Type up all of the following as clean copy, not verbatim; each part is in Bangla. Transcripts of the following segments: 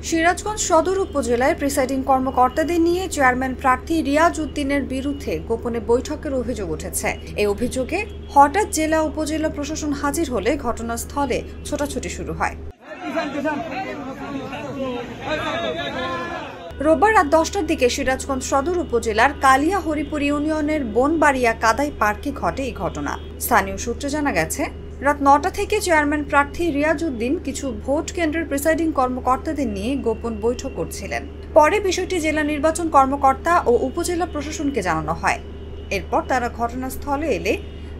সিরাজগঞ্জ সদর উপজেলায় প্রিসাইডিং কর্মকর্তাদের নিয়ে চেয়ারম্যান প্রার্থী রিয়াজ উদ্দিনের বিরুদ্ধে গোপনে বৈঠকের অভিযোগ উঠেছে। এই অভিযোগে হঠাৎ জেলা উপজেলা প্রশাসন হাজির হলে ঘটনাস্থলে ছোটাছুটি শুরু হয়। রোববার রাত 10টার দিকে সিরাজগঞ্জ সদর উপজেলার কালিয়া হরিপুর ইউনিয়নের বনবাড়িয়া কাদাই পার্কে ঘটে এই ঘটনা। স্থানীয় সূত্রে জানা গেছে, রাত 9টা থেকে চেয়ারম্যান প্রার্থী রিয়াজ উদ্দিন কিছু ভোট কেন্দ্রের প্রিসাইডিং কর্মকর্তাদের নিয়ে গোপন বৈঠক করছিলেন। পরে বিষয়টি জেলা নির্বাচন কর্মকর্তা ও উপজেলা প্রশাসনকে জানানো হয়। এরপর তারা ঘটনাস্থলে এলে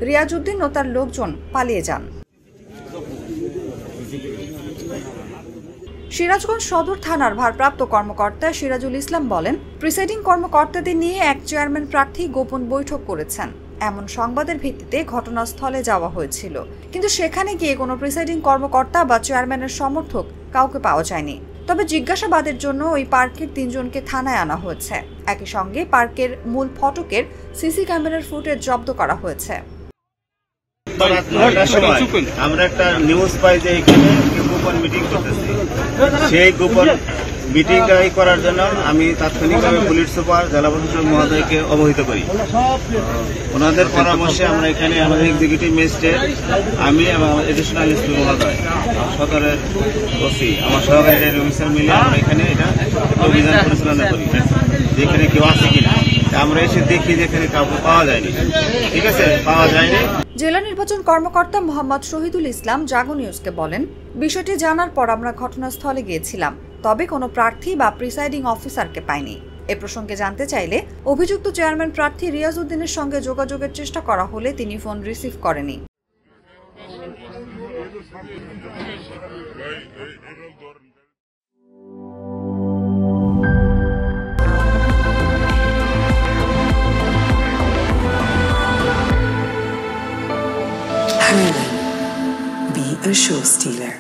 রিয়াজ উদ্দিন ও তার লোকজন পালিয়ে যান। সিরাজগঞ্জ সদর থানার ভারপ্রাপ্ত কর্মকর্তা সিরাজুল ইসলাম বলেন, প্রিসাইডিং কর্মকর্তাদের নিয়ে এক চেয়ারম্যান প্রার্থী গোপন বৈঠক করেছেন এমন সংবাদের ভিত্তিতে ঘটনাস্থলে যাওয়া হয়েছিল, কিন্তু সেখানে গিয়ে কোনো প্রিসাইডিং কর্মকর্তা বা চেয়ারম্যানের সমর্থক কাউকে পাওয়া যায়নি। তবে জিজ্ঞাসাবাদের জন্য ওই পার্কের 3 জনকে থানায় আনা হয়েছে। একই সঙ্গে পার্কের মূল ফটকের সিসি ক্যামেরার ফুটেজ জব্দ করা হয়েছে। আমরা একটা নিউজ পাই যে এখানে গোপন মিটিং করতেছি। সেই গোপন মিটিংটা করার জন্য আমি তাৎক্ষণিকভাবে পুলিশ সুপার জেলা প্রশাসক মহোদয়কে অবহিত করি। ওনাদের পরামর্শে আমরা এখানে আমাদের এক্সিকিউটিভ ম্যাজিস্ট্রেট, আমি এবং এডিশনাল এসপি মহোদয়, সদরের ওসি, আমার সহকারী অফিসার মিলে আমরা এখানে এটা অভিযান পরিচালনা করি যেখানে কেউ আছে কিনা। আমরা এসে দেখি যে এখানে কাউকে পাওয়া যায়নি। ঠিক আছে, পাওয়া যায়নি। জেলা নির্বাচন কর্মকর্তা মোহাম্মদ শহীদুল ইসলাম জাগো নিউজকে বলেন, বিষয়টি জানার পর আমরা ঘটনাস্থলে গিয়েছিলাম, তবে কোনো প্রার্থী বা প্রিসাইডিং অফিসারকে পাইনি। এ প্রসঙ্গে জানতে চাইলে অভিযুক্ত চেয়ারম্যান প্রার্থী রিয়াজ উদ্দিনের সঙ্গে যোগাযোগের চেষ্টা করা হলে তিনি ফোন রিসিভ করেনি। Be a show stealer.